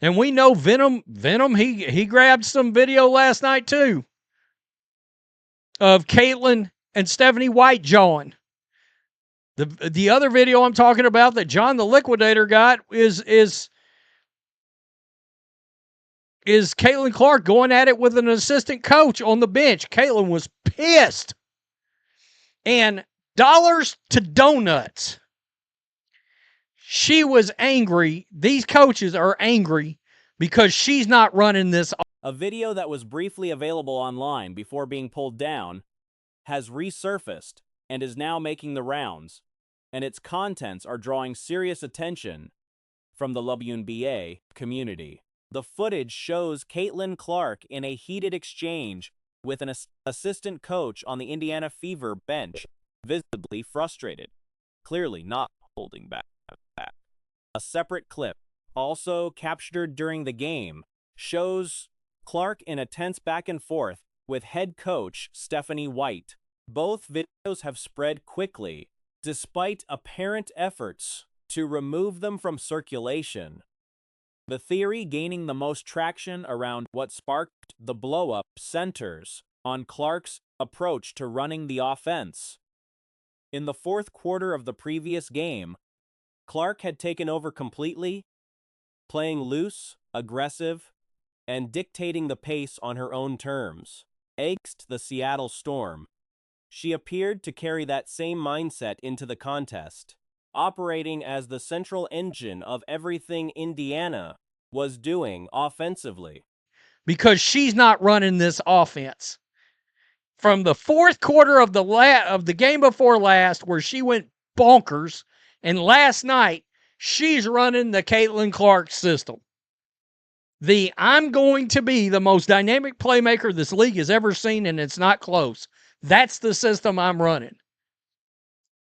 And we know Venom, he grabbed some video last night too of Caitlin and Stephanie White jawing. The other video I'm talking about that John the Liquidator got is Caitlin Clark going at it with an assistant coach on the bench. Caitlin was pissed. And dollars to donuts. She was angry. These coaches are angry because she's not running this. A video that was briefly available online before being pulled down has resurfaced and is now making the rounds, and its contents are drawing serious attention from the WNBA community. The footage shows Caitlin Clark in a heated exchange with an assistant coach on the Indiana Fever bench, visibly frustrated, clearly not holding back. A separate clip, also captured during the game, shows Clark in a tense back and forth with head coach Stephanie White. Both videos have spread quickly, despite apparent efforts to remove them from circulation. The theory gaining the most traction around what sparked the blow-up centers on Clark's approach to running the offense. In the fourth quarter of the previous game, Clark had taken over completely, playing loose, aggressive, and dictating the pace on her own terms. Against the Seattle Storm, she appeared to carry that same mindset into the contest, operating as the central engine of everything Indiana was doing offensively. Because she's not running this offense. From the fourth quarter of the game before last, where she went bonkers, and last night, she's running the Caitlin Clark system. I'm going to be the most dynamic playmaker this league has ever seen, and it's not close. That's the system I'm running.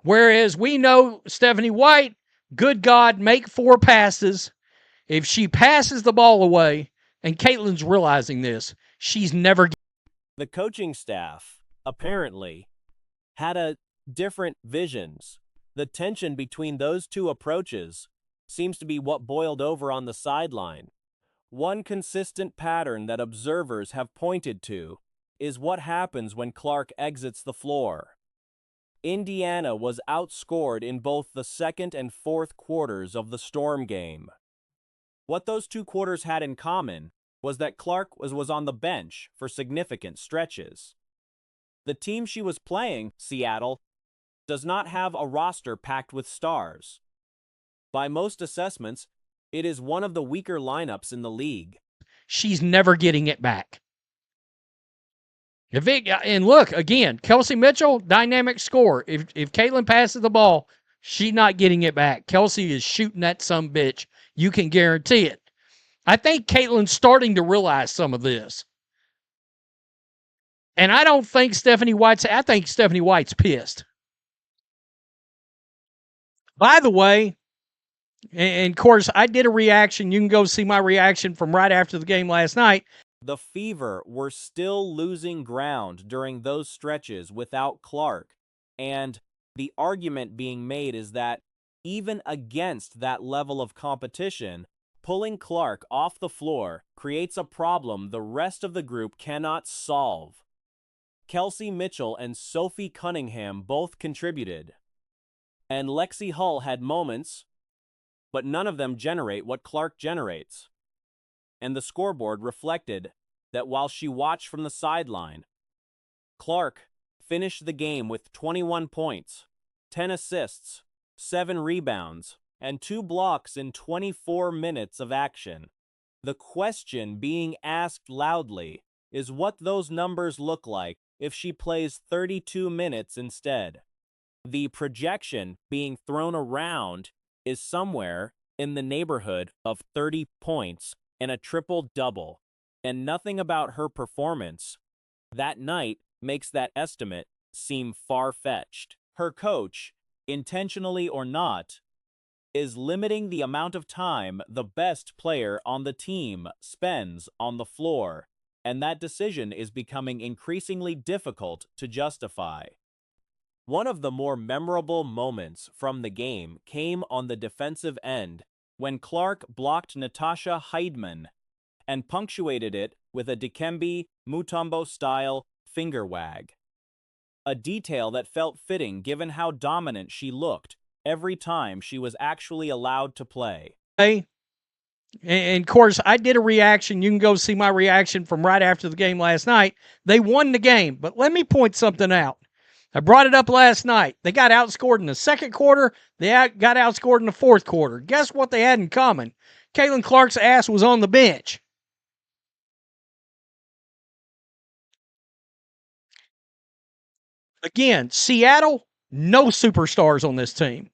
Whereas we know Stephanie White, good God, make 4 passes. If she passes the ball away, and Caitlin's realizing this, she's never. The coaching staff, apparently, had a different visions. The tension between those two approaches seems to be what boiled over on the sideline. One consistent pattern that observers have pointed to is what happens when Clark exits the floor. Indiana was outscored in both the second and fourth quarters of the Storm game. What those two quarters had in common was that Clark was on the bench for significant stretches. The team she was playing, Seattle, does not have a roster packed with stars. By most assessments, it is one of the weaker lineups in the league. She's never getting it back. And look, again, Kelsey Mitchell, dynamic scorer. If Caitlin passes the ball, she's not getting it back. Kelsey is shooting that sumbitch. You can guarantee it. I think Caitlin's starting to realize some of this. And I think Stephanie White's pissed. By the way, and of course, I did a reaction. You can go see my reaction from right after the game last night. The Fever were still losing ground during those stretches without Clark. And the argument being made is that even against that level of competition, pulling Clark off the floor creates a problem the rest of the group cannot solve. Kelsey Mitchell and Sophie Cunningham both contributed. And Lexi Hull had moments, but none of them generate what Clark generates. And the scoreboard reflected that while she watched from the sideline, Clark finished the game with 21 points, 10 assists, 7 rebounds, and 2 blocks in 24 minutes of action. The question being asked loudly is what those numbers look like if she plays 32 minutes instead. The projection being thrown around is somewhere in the neighborhood of 30 points and a triple-double, and nothing about her performance that night makes that estimate seem far-fetched. Her coach, intentionally or not, is limiting the amount of time the best player on the team spends on the floor, and that decision is becoming increasingly difficult to justify. One of the more memorable moments from the game came on the defensive end when Clark blocked Natasha Heidman and punctuated it with a Dikembe Mutombo-style finger wag. A detail that felt fitting given how dominant she looked every time she was actually allowed to play. Hey, and of course, I did a reaction. You can go see my reaction from right after the game last night. They won the game, but let me point something out. I brought it up last night. They got outscored in the second quarter. They got outscored in the fourth quarter. Guess what they had in common? Caitlin Clark's ass was on the bench. Again, Seattle, no superstars on this team.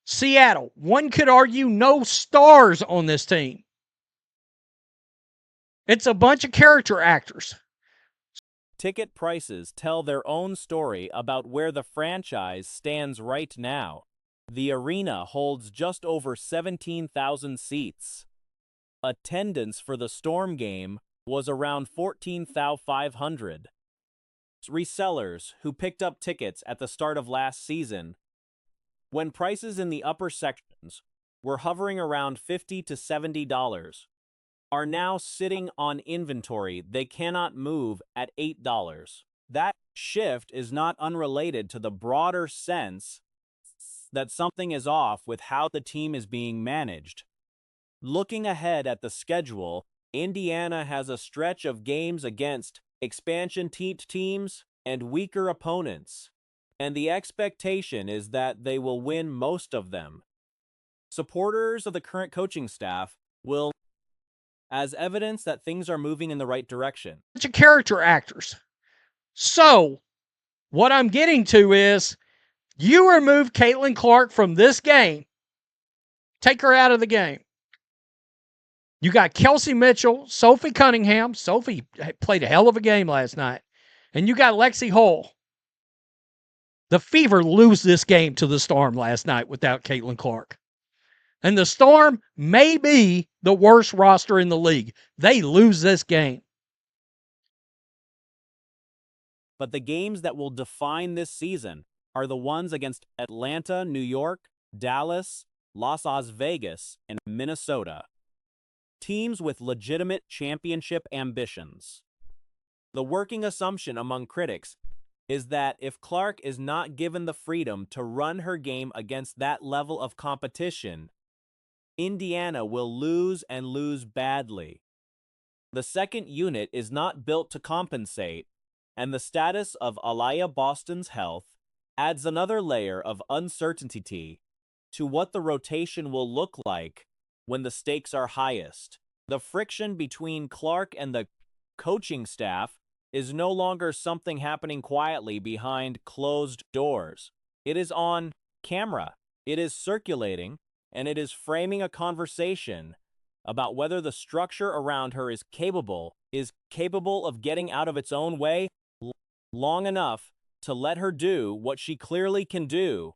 Seattle, one could argue no stars on this team. It's a bunch of character actors. Ticket prices tell their own story about where the franchise stands right now. The arena holds just over 17,000 seats. Attendance for the Storm game was around 14,500. Resellers who picked up tickets at the start of last season, when prices in the upper sections were hovering around $50 to $70, are now sitting on inventory they cannot move at $8. That shift is not unrelated to the broader sense that something is off with how the team is being managed. Looking ahead at the schedule, Indiana has a stretch of games against expansion teams and weaker opponents, and the expectation is that they will win most of them. Supporters of the current coaching staff will as evidence that things are moving in the right direction. Bunch of character actors. So, what I'm getting to is, you remove Caitlin Clark from this game. Take her out of the game. You got Kelsey Mitchell, Sophie Cunningham. Sophie played a hell of a game last night. And you got Lexi Hull. The Fever lose this game to the Storm last night without Caitlin Clark. And the Storm may be the worst roster in the league. They lose this game. But the games that will define this season are the ones against Atlanta, New York, Dallas, Las Vegas, and Minnesota. Teams with legitimate championship ambitions. The working assumption among critics is that if Clark is not given the freedom to run her game against that level of competition, Indiana will lose and lose badly. The second unit is not built to compensate, and the status of Aliyah Boston's health adds another layer of uncertainty to what the rotation will look like when the stakes are highest. The friction between Clark and the coaching staff is no longer something happening quietly behind closed doors. It is on camera. It is circulating, and it is framing a conversation about whether the structure around her is capable of getting out of its own way long enough to let her do what she clearly can do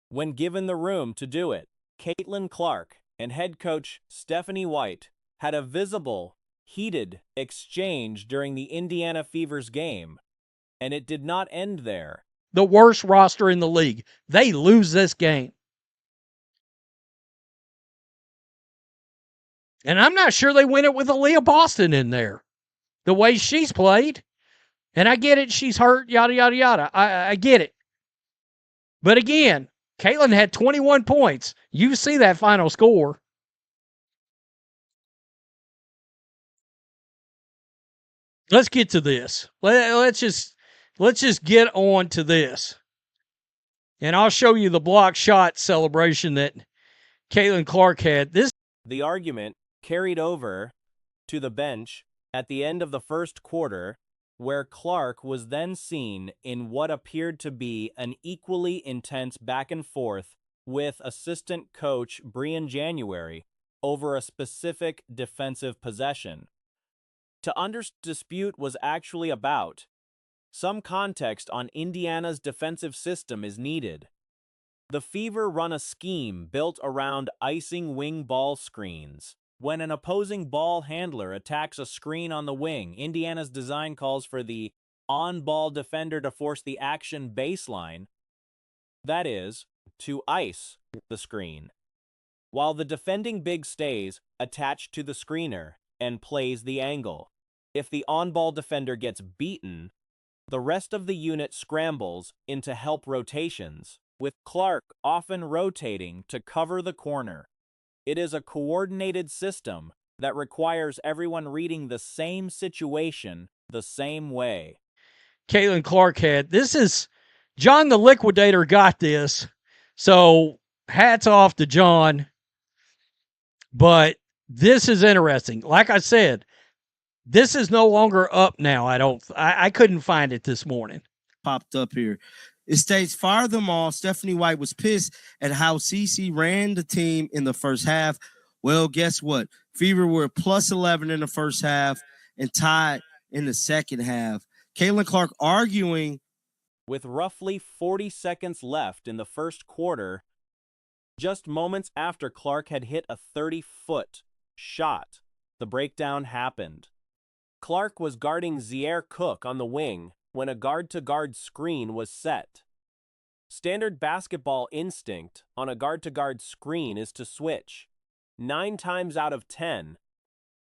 when given the room to do it. Caitlin Clark and head coach Stephanie White had a visible, heated exchange during the Indiana Fever's game, and it did not end there. The worst roster in the league. They lose this game. And I'm not sure they win it with Aliyah Boston in there. The way she's played. And I get it, she's hurt, yada, yada, yada. I get it. But again, Caitlin had 21 points. You see that final score. Let's get to this. Let's just get on to this. And I'll show you the block shot celebration that Caitlin Clark had. The argument carried over to the bench at the end of the first quarter, where Clark was then seen in what appeared to be an equally intense back and forth with assistant coach Brian January over a specific defensive possession. To dispute was actually about. Some context on Indiana's defensive system is needed. The Fever run a scheme built around icing wing ball screens. When an opposing ball handler attacks a screen on the wing, Indiana's design calls for the on-ball defender to force the action baseline, that is, to ice the screen. while the defending big stays attached to the screener and plays the angle. If the on-ball defender gets beaten, the rest of the unit scrambles into help rotations, with Clark often rotating to cover the corner. It is a coordinated system that requires everyone reading the same situation the same way. Caitlin Clark had. This is John the Liquidator got this. So hats off to John. But this is interesting. Like I said, this is no longer up now. I couldn't find it this morning. Popped up here. It states, fire them all. Stephanie White was pissed at how CC ran the team in the first half. Well, guess what? Fever were plus 11 in the first half and tied in the second half. Caitlin Clark arguing. With roughly 40 seconds left in the first quarter, just moments after Clark had hit a 30-foot shot, the breakdown happened. Clark was guarding Ziaire Cook on the wing when a guard-to-guard screen was set. Standard basketball instinct on a guard-to-guard screen is to switch. 9 times out of 10,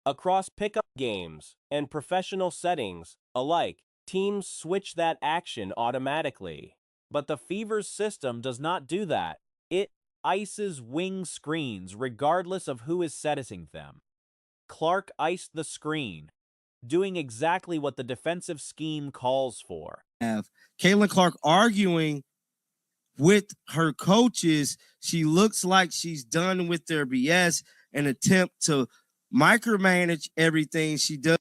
across pickup games and professional settings alike, teams switch that action automatically. But the Fever's system does not do that. It ices wing screens regardless of who is setting them. Clark iced the screen, doing exactly what the defensive scheme calls for. Caitlin Clark arguing with her coaches. She looks like she's done with their BS and attempt to micromanage everything she does.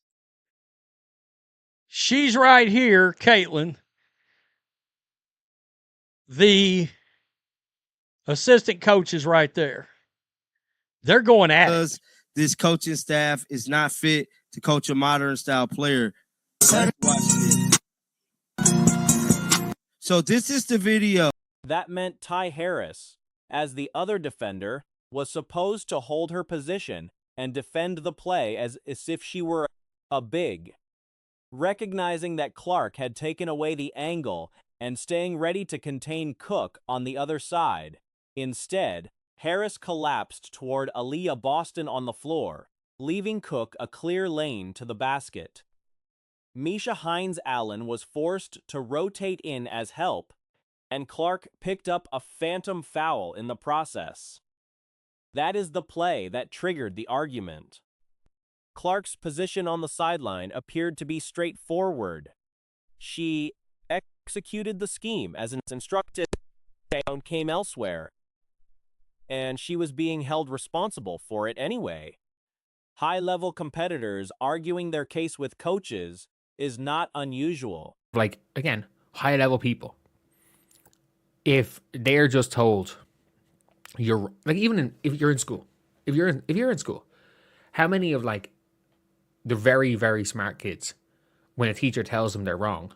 She's right here, Caitlin. The assistant coach is right there. They're going at it. This coaching staff is not fit to coach a modern style player. So this is the video. That meant Ty Harris, as the other defender, was supposed to hold her position and defend the play as if she were a big. Recognizing that Clark had taken away the angle and staying ready to contain Cook on the other side. Instead, Harris collapsed toward Aaliyah Boston on the floor, leaving Cook a clear lane to the basket. Misha Hines Allen was forced to rotate in as help, and Clark picked up a phantom foul in the process. That is the play that triggered the argument. Clark's position on the sideline appeared to be straightforward. She executed the scheme as instructed and came elsewhere, and she was being held responsible for it anyway. High-level competitors arguing their case with coaches is not unusual. Like, again, high-level people. If they're just told you're like, if you're in school, if you're in school, how many of like the very, very smart kids, when a teacher tells them they're wrong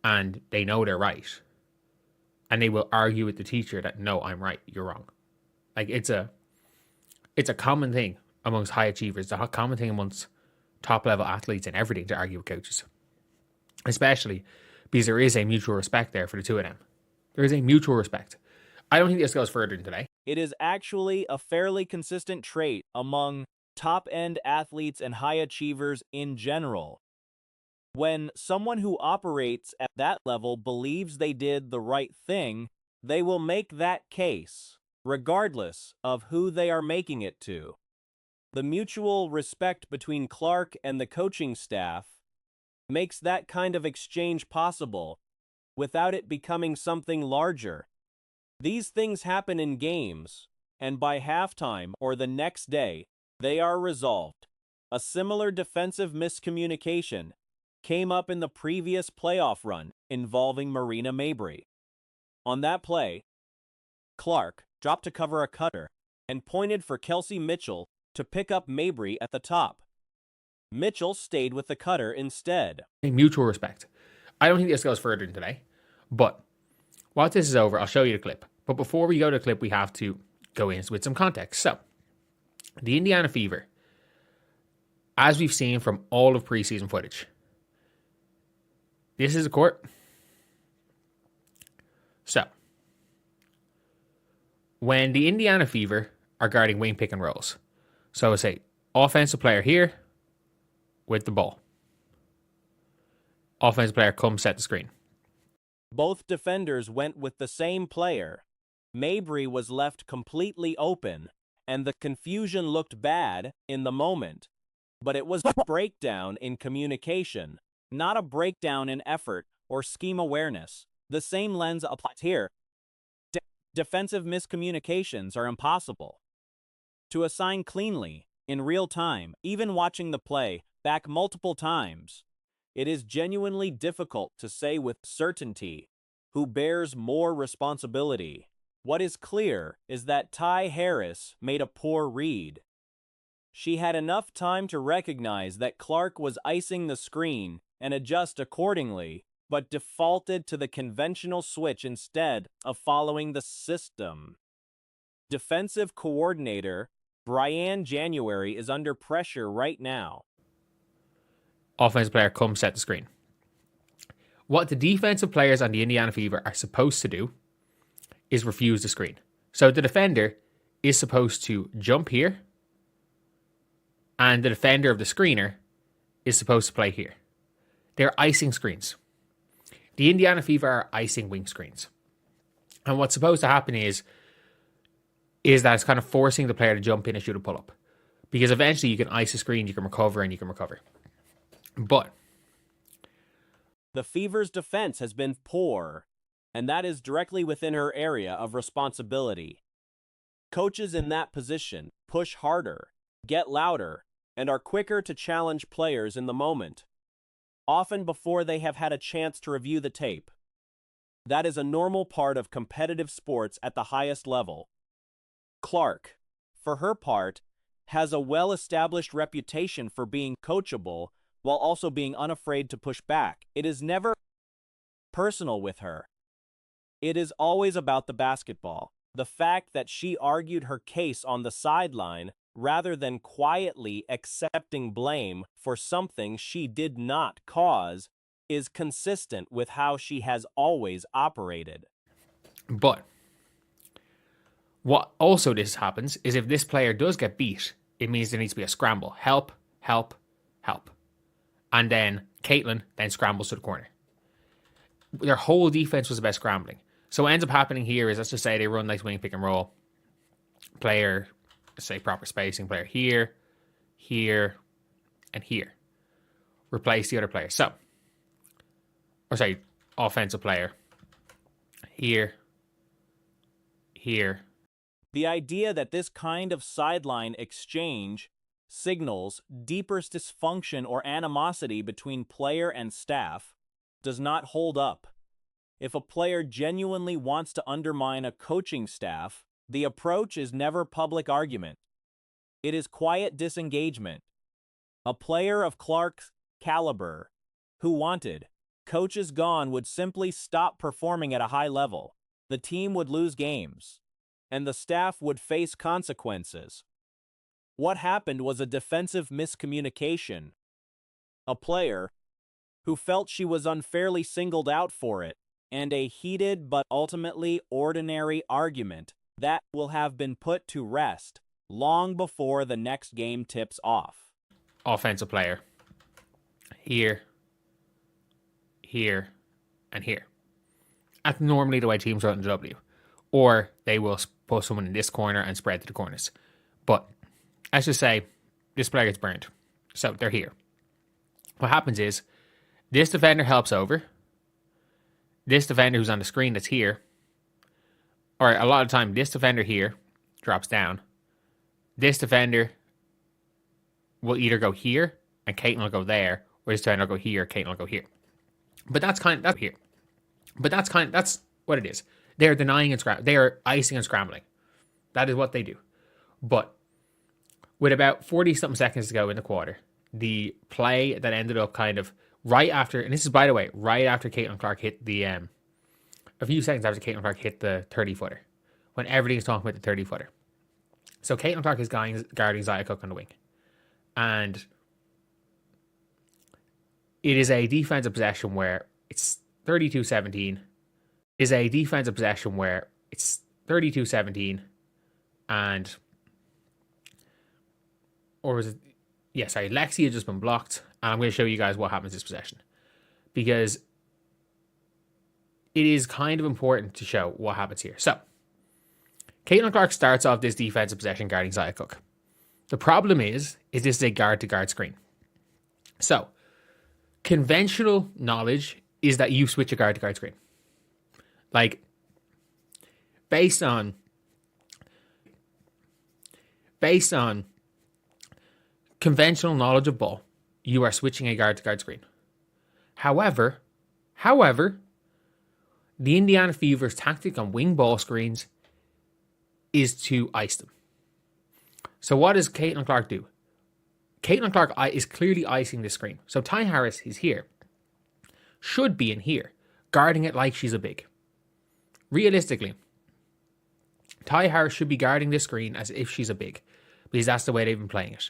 and they know they're right, and they will argue with the teacher that, no, I'm right, you're wrong. Like, it's a common thing amongst high achievers, a common thing amongst top level athletes and everything, to argue with coaches, especially because there is a mutual respect there for the two of them. There is a mutual respect. I don't think this goes further than today. It is actually a fairly consistent trait among top-end athletes and high achievers in general. When someone who operates at that level believes they did the right thing, they will make that case, regardless of who they are making it to. The mutual respect between Clark and the coaching staff makes that kind of exchange possible without it becoming something larger. These things happen in games, and by halftime or the next day, they are resolved. A similar defensive miscommunication came up in the previous playoff run involving Marina Mabrey. On that play, Clark dropped to cover a cutter and pointed for Kelsey Mitchell to pick up Mabrey at the top. Mitchell stayed with the cutter instead. A mutual respect. I don't think this goes further than today, but once this is over, I'll show you the clip. But before we go to the clip, we have to go in with some context. So, the Indiana Fever, as we've seen from all of preseason footage, this is a court. So, when the Indiana Fever are guarding wing pick and rolls. So say offensive player here with the ball. Offensive player comes set the screen. Both defenders went with the same player. Mabry was left completely open, and the confusion looked bad in the moment. But it was a breakdown in communication, not a breakdown in effort or scheme awareness. The same lens applies here. Defensive miscommunications are impossible to assign cleanly, in real time, even watching the play back multiple times. It is genuinely difficult to say with certainty who bears more responsibility. What is clear is that Ty Harris made a poor read. She had enough time to recognize that Clark was icing the screen and adjust accordingly, but defaulted to the conventional switch instead of following the system. Defensive coordinator Brian January is under pressure right now. Offensive player comes set the screen. What the defensive players on the Indiana Fever are supposed to do is refuse the screen. So the defender is supposed to jump here, and the defender of the screener is supposed to play here. They're icing screens. The Indiana Fever are icing wing screens. And what's supposed to happen is that it's kind of forcing the player to jump in and shoot a pull-up. Because eventually you can ice a screen, you can recover, and you can recover. But the Fever's defense has been poor, and that is directly within her area of responsibility. Coaches in that position push harder, get louder, and are quicker to challenge players in the moment, often before they have had a chance to review the tape. That is a normal part of competitive sports at the highest level. Clark, for her part, has a well-established reputation for being coachable while also being unafraid to push back. It is never personal with her. It is always about the basketball. The fact that she argued her case on the sideline rather than quietly accepting blame for something she did not cause is consistent with how she has always operated. But what also this happens is if this player does get beat, it means there needs to be a scramble. Help, help, help. And then Caitlin then scrambles to the corner. Their whole defense was about scrambling. So what ends up happening here is, let's just say they run like wing pick and roll. Player, say proper spacing, player here, here, and here. Replace the other player. So, or say offensive player here, here. The idea that this kind of sideline exchange signals deeper dysfunction or animosity between player and staff does not hold up. If a player genuinely wants to undermine a coaching staff, the approach is never public argument. It is quiet disengagement. A player of Clark's caliber who wanted coaches gone would simply stop performing at a high level. The team would lose games, and the staff would face consequences. What happened was a defensive miscommunication. A player who felt she was unfairly singled out for it, and a heated but ultimately ordinary argument that will have been put to rest long before the next game tips off. Offensive player here, here, and here. That's normally the way teams run the W. Or they will put someone in this corner and spread to the corners. But let's just say this player gets burned. So they're here. What happens is this defender helps over. This defender who's on the screen that's here, or a lot of the time, this defender here drops down. This defender will either go here and Caitlin will go there, or this defender will go here, Caitlin will go here. But that's here. But that's what it is. They're denying and scrambling. They are icing and scrambling. That is what they do. But with about 40-something seconds to go in the quarter, the play that ended up kind of right after, and this is, by the way, right after Caitlin Clark hit the, a few seconds after Caitlin Clark hit the 30-footer, when everything's talking about the 30-footer. So Caitlin Clark is guarding Zia Cook on the wing. And it is a defensive possession where it's 32-17. Is a defensive possession where it's 32-17 and or was it? Yeah, sorry. Lexi had just been blocked. And I'm going to show you guys what happens this possession. Because it is kind of important to show what happens here. So, Caitlin Clark starts off this defensive possession guarding Zaya Cook. The problem is this is a guard-to-guard screen. So, conventional knowledge is that you switch a guard-to-guard screen. Like, based on conventional knowledge of ball, you are switching a guard-to-guard screen. However, the Indiana Fever's tactic on wing ball screens is to ice them. So what does Caitlin Clark do? Caitlin Clark is clearly icing the screen. So Ty Harris is here. Should be in here, guarding it like she's a big. Realistically, Ty Harris should be guarding this screen as if she's a big, because that's the way they've been playing it.